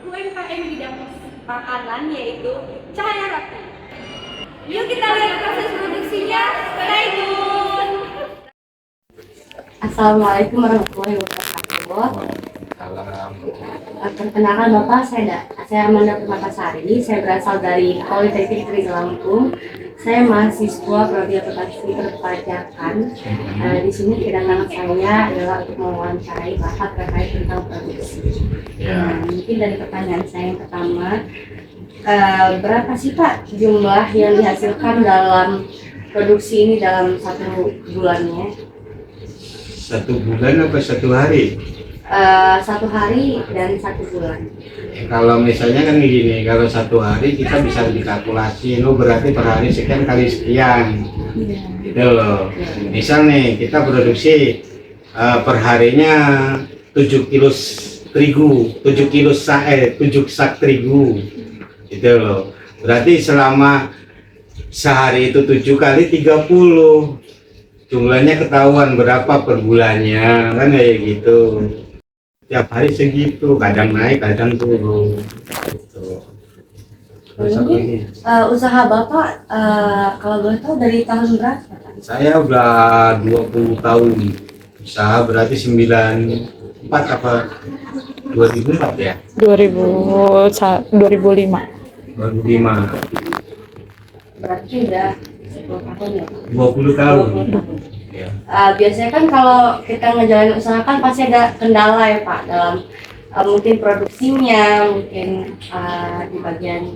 UMKM bidang makanan yaitu Cahaya Roti. Yuk kita lihat proses produksinya. Stay tune. Assalamualaikum warahmatullahi wabarakatuh. Perkenalkan Bapak, saya Amanda Permatasari. Saya berasal dari Politeknik Negeri Lampung. Saya mahasiswa Prodi Akuntansi Perpajakan. Di sini kedatangan saya adalah untuk mewawancarai Bapak terkait tentang produksi. Mungkin dari pertanyaan saya yang pertama, berapa sih Pak jumlah yang dihasilkan dalam produksi ini dalam satu bulannya? Satu bulan apa satu hari? Satu hari dan satu bulan. Kalau misalnya kan begini, kalau satu hari kita bisa dikalkulasi, lu berarti per hari sekian kali sekian, gitu loh. Misal nih kita produksi per harinya 7 kilo terigu, 7 sak terigu, gitu loh. Berarti selama sehari itu 7 kali 30, jumlahnya ketahuan berapa per bulannya, kan kayak gitu. Tiap hari segitu, kadang naik, kadang turun. Gitu. Ini usaha Bapak kalau boleh tahu dari tahun berapa? Saya udah 20 tahun usaha, berarti 94 apa 2004 ya? 2005. 2005. Berarti udah 10 tahun ya? 20 tahun. Ya. Biasanya kan kalau kita ngejalanin usaha kan pasti ada kendala ya Pak dalam mungkin produksinya, mungkin di bagian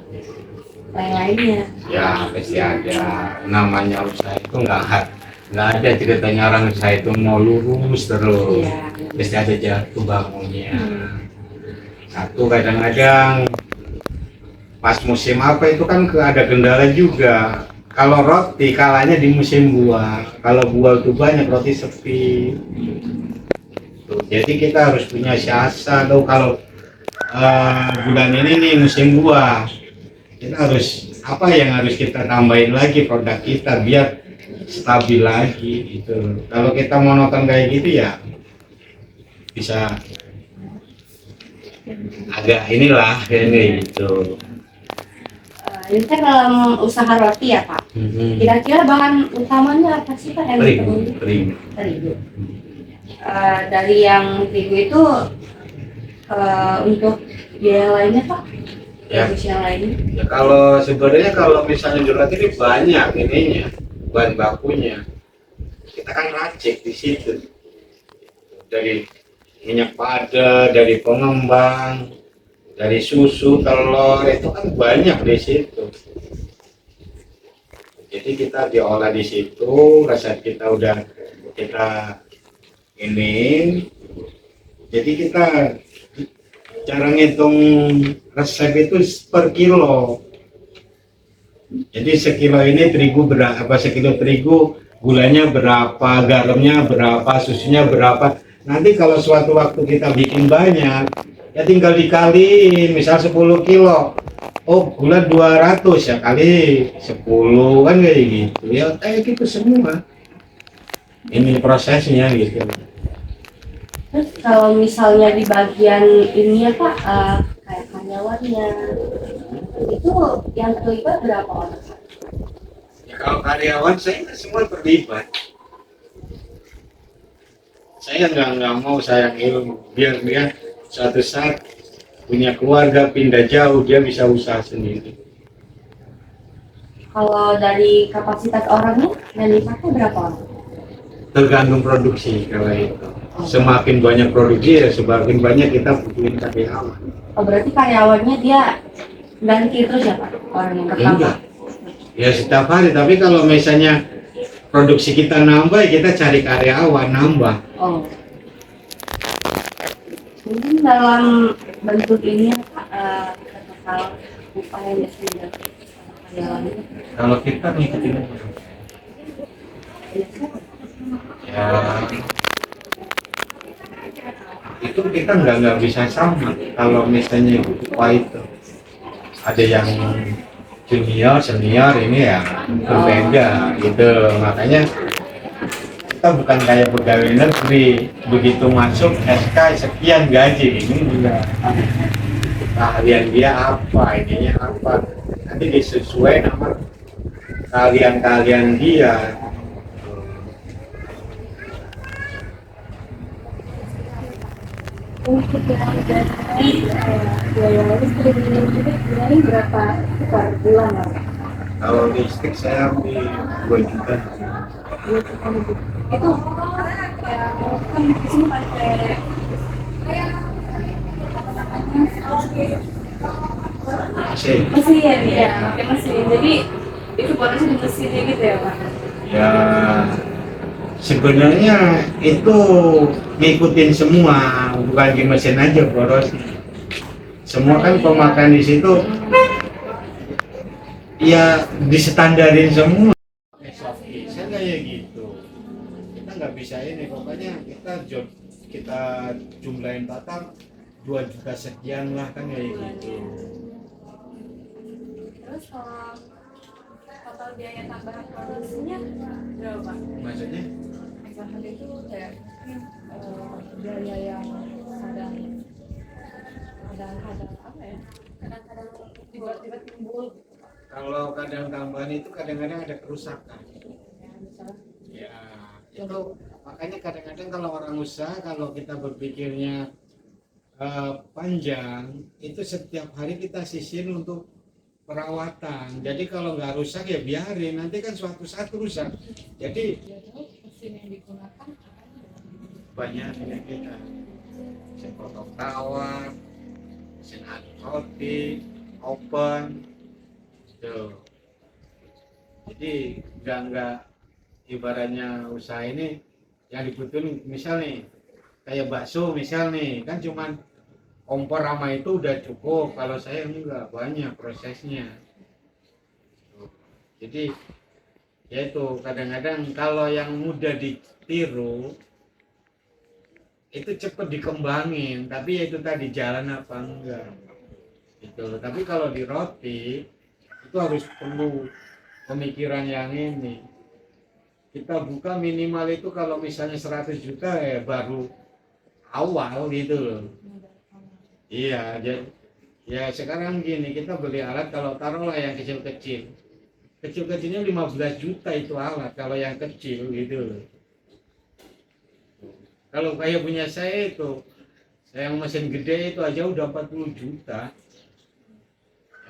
lain-lainnya. Ya pasti ada, namanya usaha itu nggak ada ceritanya orang usaha itu mau lurus terus. Iya. Pasti ada jatuh bangunnya. Satu kadang-kadang pas musim apa itu kan ada kendala juga. Kalau roti kalahnya di musim buah, kalau buah itu banyak, roti sepi. Tuh, jadi kita harus punya siasat. Kalau bulan ini nih musim buah, kita harus apa yang harus kita tambahin lagi produk kita biar stabil lagi gitu. Kalau kita monoton kayak gitu ya bisa agak inilah kayak gitu. Ini kan dalam usaha roti ya Pak. Kira-kira bahan utamanya apa sih Pak yang Terigu. Terigu. Dari yang terigu itu untuk biaya lainnya Pak? Ya. Yang lainnya? Ya kalau sebenarnya kalau misalnya di roti ini banyak ininya, bahan bakunya. Kita kan racik di situ. Dari minyak pada, dari pengembang, dari susu, telur, itu kan banyak di situ. Jadi kita diolah di situ, rasa kita udah kita ini. Jadi kita cara ngitung resep itu per kilo. Jadi sekilo ini terigu berapa, sekilo terigu gulanya berapa, garamnya berapa, susunya berapa. Nanti kalau suatu waktu kita bikin banyak, ya tinggal dikaliin, misal 10 kilo. Oh, gula 200 ya kali 10 kan kayak gitu. Ya kayak gitu semua. Ini prosesnya gitu. Terus kalau misalnya di bagian ini ya Pak, kayak karyawannya, itu yang terlibat berapa orang? Ya, kalau karyawan saya semua terlibat. Saya nggak mau sayang ilmu, biar dia suatu saat punya keluarga pindah jauh dia bisa usaha sendiri. Kalau dari kapasitas orangnya yang dipakai berapa orang? Tergantung produksi kalau itu. Semakin banyak produksi ya semakin banyak kita butuhin karyawan. Oh berarti karyawannya dia ganti terus ya Pak orang yang pertama? Enggak. Ya setiap hari, tapi kalau misalnya produksi kita nambah, kita cari karyawan nambah. Oh. Mungkin dalam bentuk ini Pak, total upah yang dilakukan karyawannya. Kalau kita ngikutin ya itu kita nggak bisa sama. Kalau misalnya upah itu ada yang junior, senior, ini ya berbeda gitu. Makanya kita bukan kayak pegawai negeri, begitu masuk SK sekian gaji, ini juga keahlian dia apa, ininya apa, nanti disesuaikan sama keahlian dia. Untuk yang dari biaya listrik ini ini berapa per bulan ya? Kalau listrik saya di 2 juta. Itu kan di sini pakai Mesin. mesin ya, pakai mesin. Jadi itu bonus di mesinnya gitu ya Pak? Ya sebenarnya itu ngikutin semua, bukan di mesin aja boros. Semua kan pemakaian di situ ya disetandarin semua. SOP saya kayak gitu. Kita nggak bisa ini, pokoknya kita jumlahin total 2 juta sekian lah kan kayak gitu. Terus kalau total biaya tambahan produksinya berapa Pak? Maksudnya Misalkan itu kayak biaya yang kadang apa ya? Kadang-kadang tiba-tiba timbul kalau kadang tambahan itu kadang-kadang ada kerusakan. ya, misalnya Ya, itu makanya kadang-kadang kalau orang usaha, kalau kita berpikirnya panjang, itu setiap hari kita sisihin untuk perawatan. Jadi kalau nggak rusak ya biarin, nanti kan suatu saat rusak. Jadi mesin yang digunakan banyak ini kita mesin potong tawar, mesin aduk roti, open, tuh. Jadi nggak ibaratnya usaha ini yang dibutuhin misal nih kayak bakso misal nih kan cuman kompor sama itu udah cukup, kalau saya enggak, banyak prosesnya. Jadi ya itu kadang-kadang kalau yang mudah ditiru itu cepet dikembangin, tapi ya itu tadi jalan apa enggak gitu. Tapi kalau di roti itu harus perlu pemikiran yang ini, kita buka minimal itu kalau misalnya 100 juta ya baru awal gitu loh. Iya, jadi ya sekarang gini, kita beli alat kalau taruhlah yang kecil-kecil. Kecil-kecilnya 15 juta itu alat kalau yang kecil gitu loh. Kalau kayak punya saya itu, saya yang mesin gede itu aja udah 40 juta.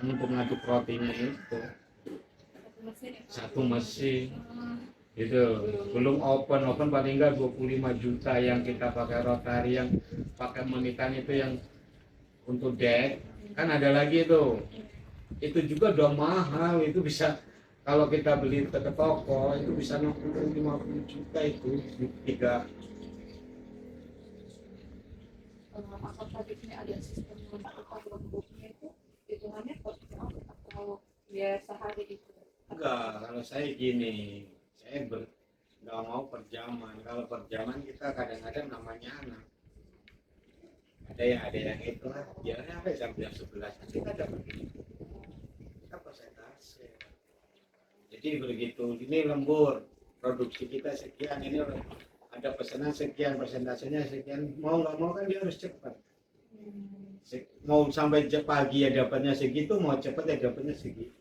Yang untuk ngaduk rotinya itu. Satu mesin. Gitu, belum open paling enggak 25 juta yang kita pakai rotary, yang pakai menitan itu yang untuk deck kan ada lagi itu juga udah mahal, itu bisa kalau kita beli ke toko itu bisa 50 juta itu tiga. Apa tadi ini ada sistem untuk lembutnya itu hitungannya atau biaya sehari itu? Enggak, kalau saya gini, saya nggak mau perjaman. Kalau perjaman kita kadang-kadang namanya anak. Ada yang itu lah, biarnya sampai jam 11 kita dapat kita persentase. Jadi begitu, ini lembur, produksi kita sekian, ini ada pesanan sekian, persentasenya sekian, mau nggak mau kan dia harus cepat. Mau sampai pagi ya dapatnya segitu, mau cepat ya dapatnya segitu.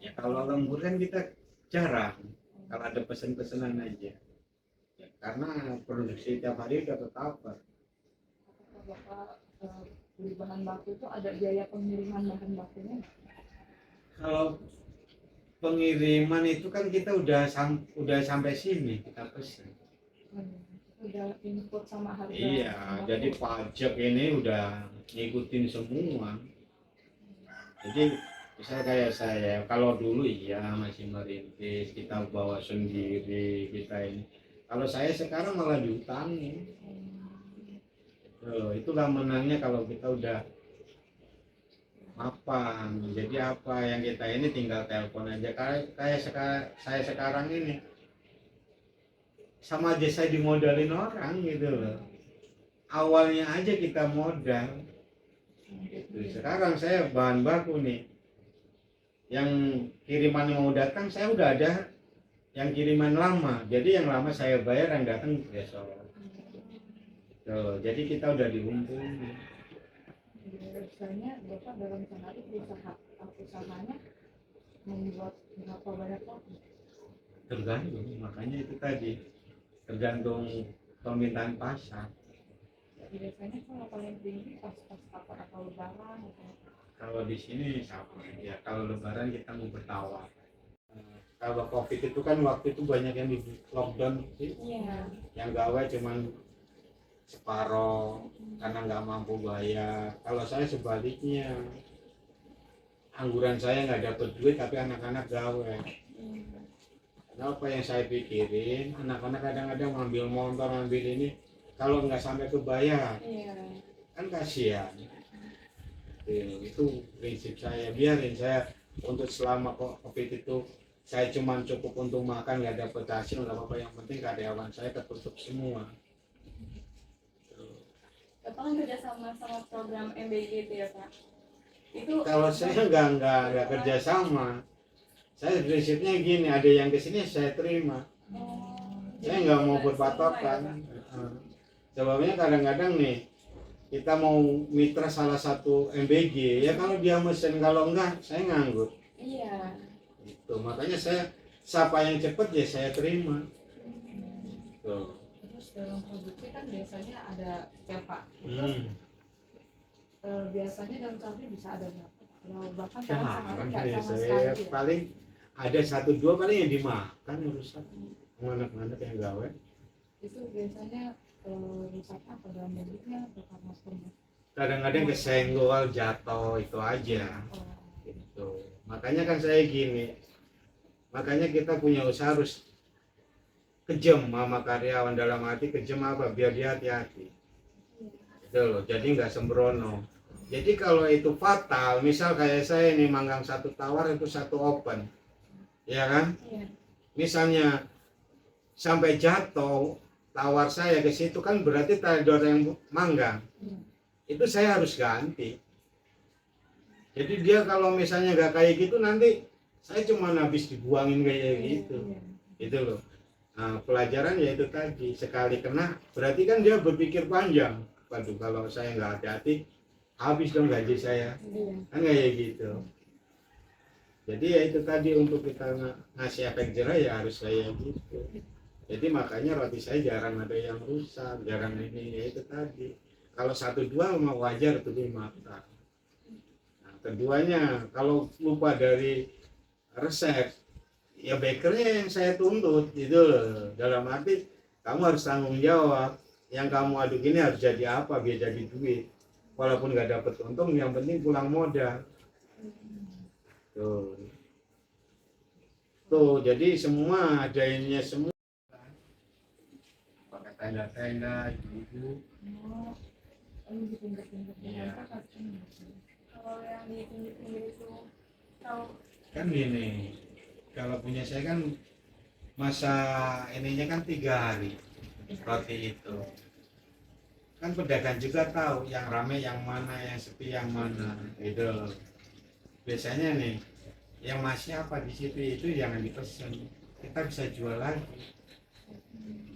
Ya kalau lembur kan kita jarang, kalau ada pesan-pesanan aja. Ya, karena produksi tiap hari udah ketahuan. Bapak beli bahan baku itu ada biaya pengiriman bahan bakunya? Kalau pengiriman itu kan kita udah sampai sini kita pesan. Udah input sama harga. Iya, jadi pajak ini udah ngikutin semua. Jadi misalnya kayak saya, kalau dulu iya masih merintis, kita bawa sendiri kita ini. Kalau saya sekarang malah diutangin. Itulah menangnya kalau kita udah mapan. Jadi apa yang kita ini tinggal telepon aja. Kayak saya sekarang ini sama aja saya dimodalin orang gitu loh. Awalnya aja kita modal. Gitu. Sekarang saya bahan baku nih. Yang kiriman mau datang saya udah ada yang kiriman lama. Jadi yang lama saya bayar, yang datang besok. Tuh, jadi kita udah diuntungin. Biasanya Bapak dalam sehari usahanya membuat berapa banyak kopi? Tergantung, makanya itu tadi tergantung permintaan pasar. Biasanya kalau paling tinggi pas kapan atau lebaran gitu. Kalau di sini sama ya, kalau lebaran kita mau bertawar. Kalau covid itu kan waktu itu banyak yang di lockdown sih, Iya. yang gawe cuman separoh karena nggak mampu bayar. Kalau saya sebaliknya, angguran saya nggak dapet duit tapi anak-anak gawe. Kenapa yang saya pikirin, anak-anak kadang-kadang ngambil motor, ngambil ini, kalau nggak sampai kebayar, Iya. kan kasihan. Itu prinsip saya, biarin saya untuk selama covid itu saya cuma cukup untuk makan, nggak dapat hasil, nggak apa-apa, yang penting karyawan saya tertutup semua. Bapak kan kerja sama program MBG itu ya Pak? Itu Kalau saya nggak kerja sama, saya prinsipnya gini, ada yang kesini saya terima, saya nggak mau berpatokan. Sebabnya kadang-kadang nih kita mau mitra salah satu MBG, ya kalau dia mesen, kalau enggak saya nganggur. Iya. Itu makanya saya siapa yang cepet ya saya terima. Tuh. Terus dalam produksi kan biasanya ada Pak. Hmm. Biasanya dalam sehari bisa ada berapa? Kalau bahkan Ya, dalam sehari nggak makanya sama saya sekali. Ya? paling ada 1-2 paling yang dimakan rusak. Anak-anak yang gawe. Itu biasanya rusaknya apa dalam bentuknya atau karena sumber? Kadang-kadang kesenggol, jatuh, itu aja. Gitu. Makanya kan saya gini, makanya kita punya usaha harus kejam sama karyawan, dalam arti kejam apa, biar dia hati-hati gitu loh, jadi nggak sembrono. Jadi kalau itu fatal, misal kayak saya ini manggang 1 tawar itu 1 open, ya kan, Iya. misalnya sampai jatuh tawar saya ke situ kan berarti ada orang yang manggang, itu saya harus ganti. Jadi dia kalau misalnya nggak kayak gitu, nanti saya cuma habis dibuangin kayak gitu, gitu loh. Nah, pelajaran ya itu tadi, sekali kena berarti kan dia berpikir panjang. Waduh, kalau saya nggak hati-hati habis dong gaji saya, kan kayak gitu. Jadi ya itu tadi, untuk kita ngasih efek jerah ya harus kayak gitu. Jadi makanya roti saya jarang ada yang rusak, jarang ini, ya itu tadi. Kalau 1-2 mah wajar tuh dimakan. Keduanya, kalau lupa dari resep, ya bakernya yang saya tuntut gitu loh. Dalam arti kamu harus tanggung jawab, yang kamu aduk ini harus jadi apa biar jadi duit. Walaupun nggak dapet untung, yang penting pulang modal. Tuh, jadi semua ada ininya semua. Pakai tenda-tenda gitu. Di pinggir-pinggir Iya. Kalau yang di pinggir-pinggir itu tahu Kan gini, kalau punya saya kan masa ininya kan 3 hari roti itu. Kan pedagang juga tahu yang rame yang mana, yang sepi yang mana, gitu loh. Biasanya nih, yang masih apa di situ itu jangan dipesan, kita bisa jual lagi.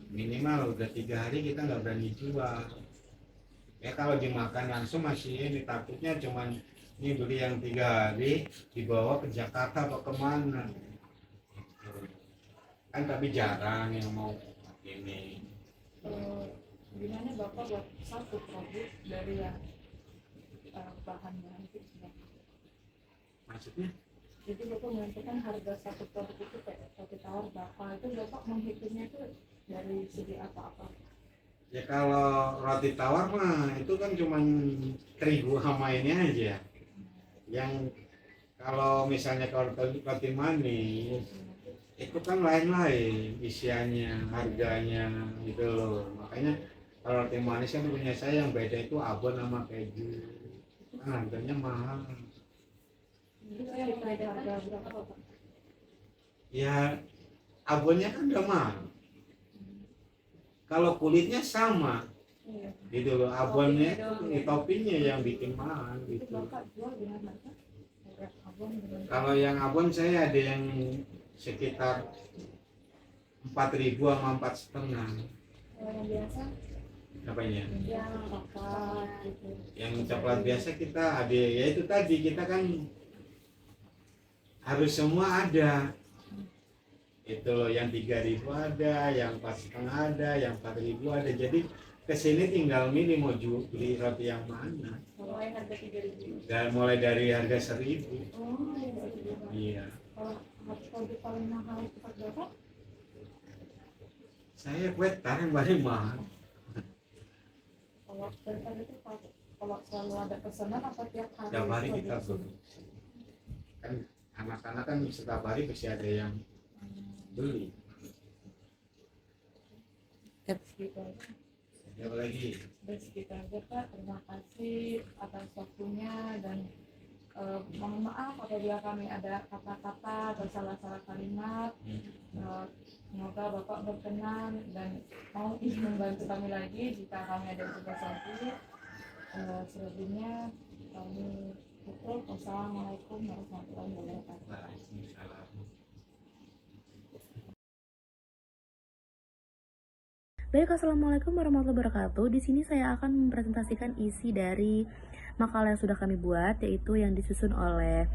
Minimal udah 3 hari kita nggak berani jual. Ya kalau dimakan langsung masih ini, takutnya cuman ini beli yang 3 hari dibawa ke Jakarta atau kemana. Kan tapi jarang yang mau ini. Gimana Bapak buat satu produk dari yang bahan-bahan itu? Maksudnya? Jadi Bapak menentukan harga satu produk itu kayak roti tawar berapa, itu Bapak menghitungnya itu dari segi apa-apa? Ya kalau roti tawar mah itu kan cuma terigu sama ini aja. Yang kalau misalnya kalau roti manis itu kan lain-lain isiannya, harganya gitu loh. Makanya kalau roti manis kan punya saya yang beda itu abon sama keju. Kan harganya mahal. Itu yang membedakan harga berapa Bapak? Ya abonnya kan udah mahal. Kalau kulitnya sama, Iya. gitu loh. Abonnya itu toppingnya yang bikin mahal Itu gitu. Bapak jual dengan harga? Harga abon dengan Kalau yang abon saya ada yang sekitar 4.000 sama 4,5. yang biasa? apanya? yang coklat gitu. Yang coklat biasa kita ada, ya itu tadi kita kan harus semua ada. Itu loh, yang 3.000 ada, yang 4,5 ada, yang 4.000 ada. Jadi kesini tinggal milih mau beli roti yang mana. Mulai harga 3.000. Dan mulai dari harga 1.000. Oh, iya. Iya. Kalau produk paling mahal itu berapa? Saya kue tar yang paling mahal. Kalau daripada itu kalau selalu ada pesanan apa tiap hari? Setiap hari kita produksi? kan anak-anak kan setiap hari pasti ada yang beli. Gitu aja. Ada apa lagi? Dan sekitar aja Pak, terima kasih atas waktunya dan mohon maaf apabila kami ada kata-kata atau salah-salah kalimat. Semoga Bapak berkenan dan mau membantu kami lagi jika kami ada tugas lagi. Selebihnya kami tutup. Wassalamualaikum warahmatullahi wabarakatuh. Waalaikumsalam. Baik, assalamualaikum warahmatullahi wabarakatuh. Di sini saya akan mempresentasikan isi dari makalah yang sudah kami buat, yaitu yang disusun oleh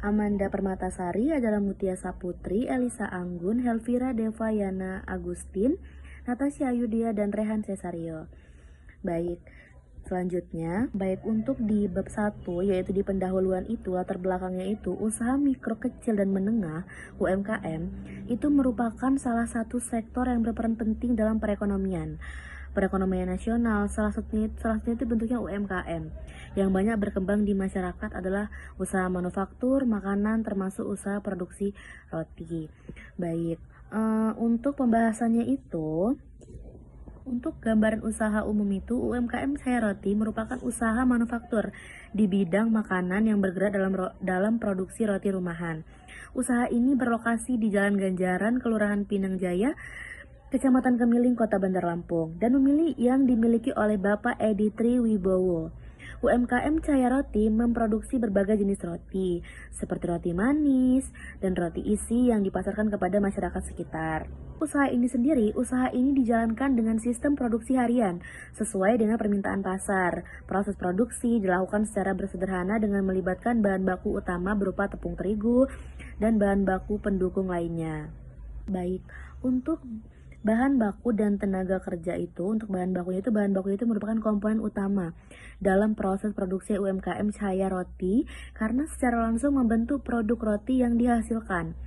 Amanda Permatasari, adalah Mutia Saputri, Elisa Anggun, Helvira Devayana Agustin, Natasha Ayudia, dan Rehan Cesario. Baik, selanjutnya, baik untuk di bab 1, yaitu di pendahuluan itu, latar belakangnya itu, usaha mikro, kecil, dan menengah UMKM itu merupakan salah satu sektor yang berperan penting dalam perekonomian nasional. Salah satunya itu bentuknya UMKM yang banyak berkembang di masyarakat adalah usaha manufaktur, makanan, termasuk usaha produksi roti. Baik, untuk pembahasannya itu, untuk gambaran usaha umum itu, UMKM Cahaya Roti merupakan usaha manufaktur di bidang makanan yang bergerak dalam produksi roti rumahan. Usaha ini berlokasi di Jalan Ganjaran, Kelurahan Pinang Jaya, Kecamatan Kemiling, Kota Bandar Lampung, dan yang dimiliki oleh Bapak Edi Tri Wibowo. UMKM Cahaya Roti memproduksi berbagai jenis roti, seperti roti manis dan roti isi yang dipasarkan kepada masyarakat sekitar. Usaha ini dijalankan dengan sistem produksi harian, sesuai dengan permintaan pasar. Proses produksi dilakukan secara bersederhana dengan melibatkan bahan baku utama berupa tepung terigu dan bahan baku pendukung lainnya. Baik, untuk bahan baku dan tenaga kerja itu, bahan baku itu merupakan komponen utama dalam proses produksi UMKM Cahaya Roti karena secara langsung membentuk produk roti yang dihasilkan.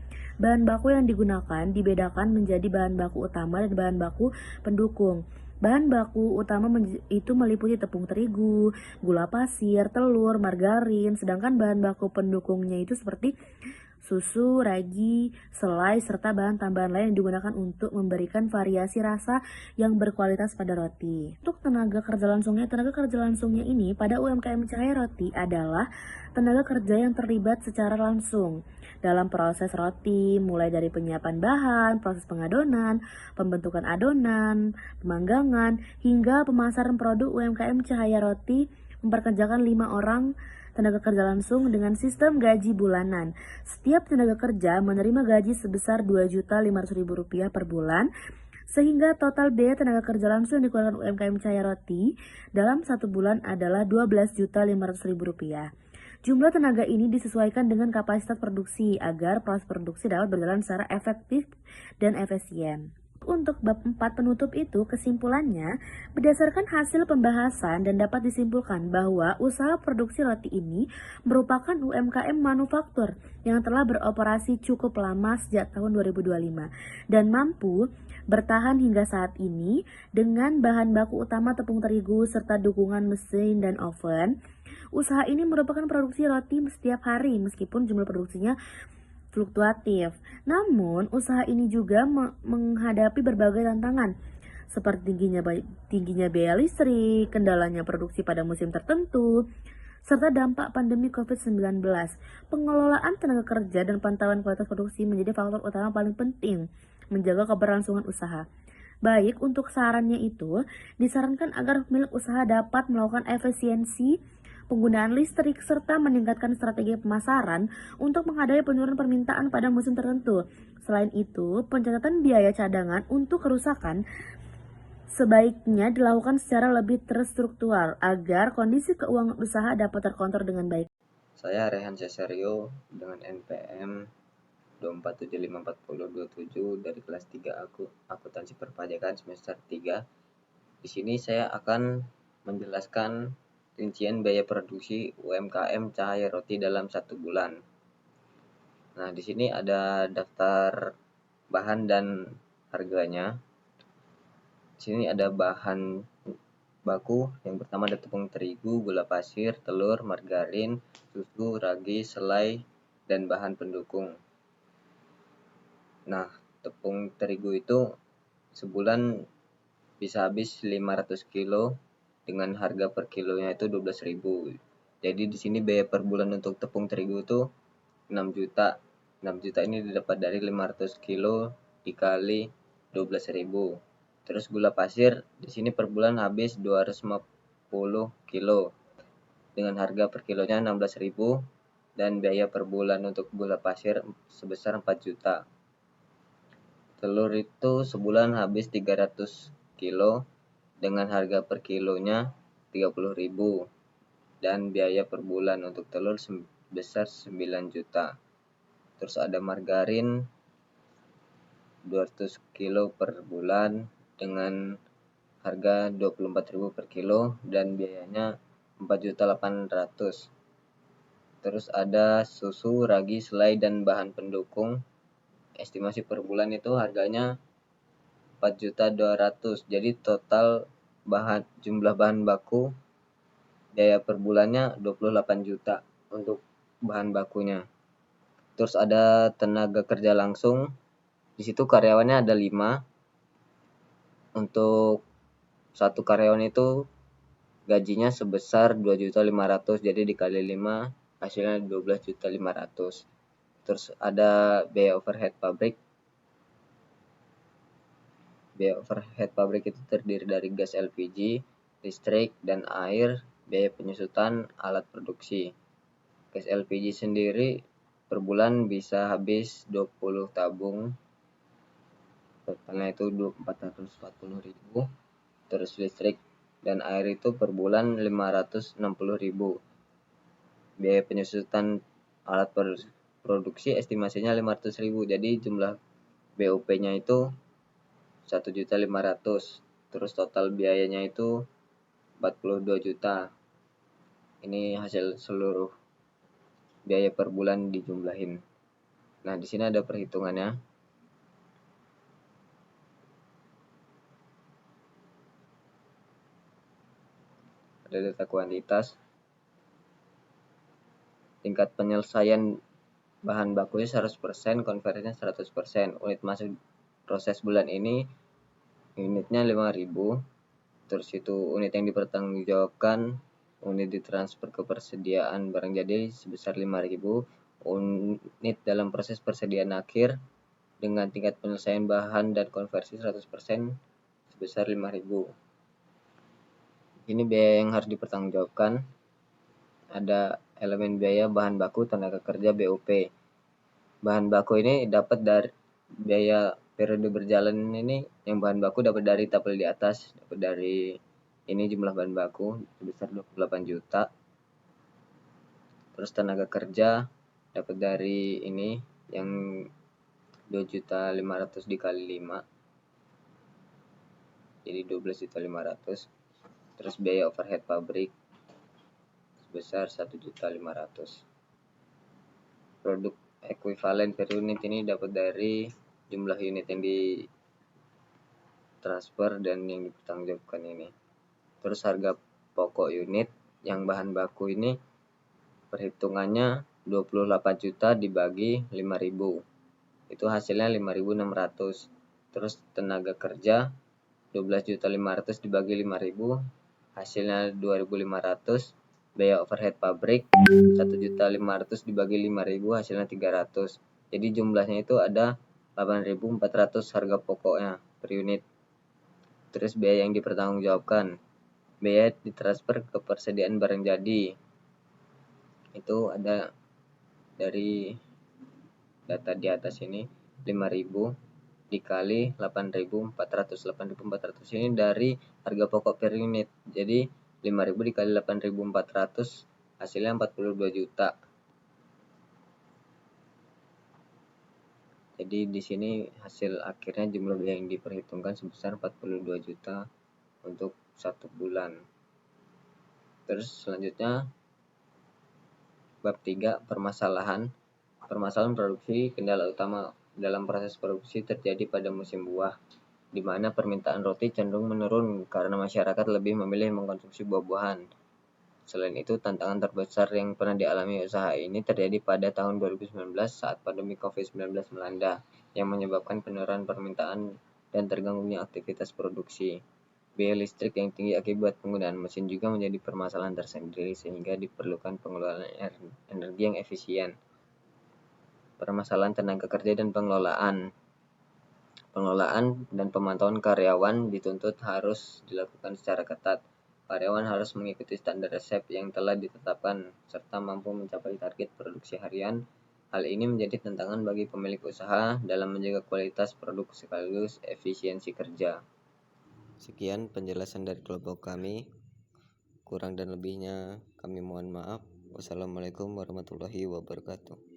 Bahan baku yang digunakan dibedakan menjadi bahan baku utama dan bahan baku pendukung. Bahan baku utama itu meliputi tepung terigu, gula pasir, telur, margarin, sedangkan bahan baku pendukungnya itu seperti susu, ragi, selai, serta bahan tambahan lain yang digunakan untuk memberikan variasi rasa yang berkualitas pada roti. Untuk tenaga kerja langsungnya ini pada UMKM Cahaya Roti adalah tenaga kerja yang terlibat secara langsung dalam proses roti, mulai dari penyiapan bahan, proses pengadonan, pembentukan adonan, pemanggangan, hingga pemasaran produk. UMKM Cahaya Roti memperkerjakan 5 orang tenaga kerja langsung dengan sistem gaji bulanan. Setiap tenaga kerja menerima gaji sebesar Rp2.500.000 per bulan, sehingga total biaya tenaga kerja langsung yang dikeluarkan UMKM Cahaya Roti dalam 1 bulan adalah Rp12.500.000. Jumlah tenaga ini disesuaikan dengan kapasitas produksi agar proses produksi dapat berjalan secara efektif dan efisien. Untuk bab 4 penutup itu, kesimpulannya, berdasarkan hasil pembahasan dan dapat disimpulkan bahwa usaha produksi roti ini merupakan UMKM manufaktur yang telah beroperasi cukup lama sejak tahun 2025 dan mampu bertahan hingga saat ini dengan bahan baku utama tepung terigu serta dukungan mesin dan oven. Usaha ini merupakan produksi roti setiap hari meskipun jumlah produksinya fluktuatif. Namun, usaha ini juga menghadapi berbagai tantangan seperti tingginya biaya listrik, kendalanya produksi pada musim tertentu, serta dampak pandemi COVID-19. Pengelolaan tenaga kerja dan pantauan kualitas produksi menjadi faktor utama paling penting menjaga keberlangsungan usaha. Baik, untuk sarannya itu, disarankan agar pemilik usaha dapat melakukan efisiensi penggunaan listrik, serta meningkatkan strategi pemasaran untuk menghadapi penurunan permintaan pada musim tertentu. Selain itu, pencatatan biaya cadangan untuk kerusakan sebaiknya dilakukan secara lebih terstruktural agar kondisi keuangan usaha dapat terkontrol dengan baik. Saya Rehan Cesario dengan NPM 247544027 dari kelas 3 Akuntansi Perpajakan semester 3. Di sini saya akan menjelaskan rincian biaya produksi UMKM Cahaya Roti dalam 1 bulan. Nah, di sini ada daftar bahan dan harganya. Di sini ada bahan baku. Yang pertama ada tepung terigu, gula pasir, telur, margarin, susu, ragi, selai, dan bahan pendukung. Nah, tepung terigu itu sebulan bisa habis 500 kilo dengan harga per kilonya itu 12.000. Jadi di sini biaya per bulan untuk tepung terigu itu 6 juta. 6 juta ini didapat dari 500 kilo dikali 12.000. Terus gula pasir di sini per bulan habis 250 kilo dengan harga per kilonya 16.000 dan biaya per bulan untuk gula pasir sebesar 4 juta. Telur itu sebulan habis 300 kilo dengan harga per kilonya 30.000 dan biaya per bulan untuk telur sebesar 9 juta. Terus ada margarin 200 kilo per bulan dengan harga 24.000 per kilo dan biayanya 4.800.000. Terus ada susu, ragi, selai, dan bahan pendukung. Estimasi per bulan itu harganya 4.200.000. Jadi total jumlah bahan baku biaya per bulannya 28 juta untuk bahan bakunya. Terus ada tenaga kerja langsung. Di situ karyawannya ada 5. Untuk satu karyawan itu gajinya sebesar 2.500.000, jadi dikali 5 hasilnya 12.500.000. Terus ada biaya overhead pabrik. Biaya overhead pabrik itu terdiri dari gas LPG, listrik, dan air, biaya penyusutan alat produksi. Gas LPG sendiri per bulan bisa habis 20 tabung, totalnya itu 440.000. Terus listrik dan air itu per bulan 560.000. Biaya penyusutan alat produksi estimasinya 500.000. Jadi jumlah BOP-nya itu 1.500.000. Terus total biayanya itu 42 juta. Ini hasil seluruh biaya per bulan dijumlahin. Nah, di sini ada perhitungannya. Ada data kuantitas. Tingkat penyelesaian bahan bakunya 100%, konversinya 100%. Unit masuk proses bulan ini unitnya 5.000. Terus itu unit yang dipertanggungjawabkan, unit ditransfer ke persediaan barang jadi sebesar 5.000. Unit dalam proses persediaan akhir dengan tingkat penyelesaian bahan dan konversi 100% sebesar 5.000. Ini biaya yang harus dipertanggungjawabkan. Ada elemen biaya bahan baku, tenaga kerja, BOP. Bahan baku ini dapat dari biaya periode berjalan ini, yang bahan baku dapat dari tabel di atas, dapat dari ini jumlah bahan baku sebesar 28 juta. Terus tenaga kerja dapat dari ini yang 2.500.000 dikali 5, jadi 12.500.000. Terus biaya overhead pabrik sebesar 1.500.000. Produk ekuivalen per unit ini dapat dari jumlah unit yang ditransfer dan yang dipertanggungjawabkan ini. Terus harga pokok unit yang bahan baku ini perhitungannya 28 juta dibagi 5.000. Itu hasilnya 5.600. Terus tenaga kerja 12.500.000 dibagi 5.000 hasilnya 2.500. Biaya overhead pabrik 1.500.000 dibagi 5.000 hasilnya 300. Jadi jumlahnya itu ada 8.400 harga pokoknya per unit. Terus biaya yang dipertanggungjawabkan, biaya ditransfer ke persediaan barang jadi, itu ada dari data di atas ini 5.000. dikali 8.400. 8.400 ini dari harga pokok per unit. Jadi 5.000 dikali 8.400 hasilnya 42 juta. Jadi di sini hasil akhirnya jumlah biaya yang diperhitungkan sebesar 42 juta untuk 1 bulan. Terus selanjutnya bab 3, permasalahan. Permasalahan produksi. Kendala utama dalam proses produksi terjadi pada musim buah, di mana permintaan roti cenderung menurun karena masyarakat lebih memilih mengkonsumsi buah-buahan. Selain itu, tantangan terbesar yang pernah dialami usaha ini terjadi pada tahun 2019 saat pandemi COVID-19 melanda, yang menyebabkan penurunan permintaan dan terganggunya aktivitas produksi. Biaya listrik yang tinggi akibat penggunaan mesin juga menjadi permasalahan tersendiri, sehingga diperlukan pengelolaan energi yang efisien. Permasalahan tenaga kerja dan pengelolaan. Pengelolaan dan pemantauan karyawan dituntut harus dilakukan secara ketat. Karyawan harus mengikuti standar resep yang telah ditetapkan serta mampu mencapai target produksi harian. Hal ini menjadi tantangan bagi pemilik usaha dalam menjaga kualitas produk sekaligus efisiensi kerja. Sekian penjelasan dari kelompok kami. Kurang dan lebihnya kami mohon maaf. Wassalamualaikum warahmatullahi wabarakatuh.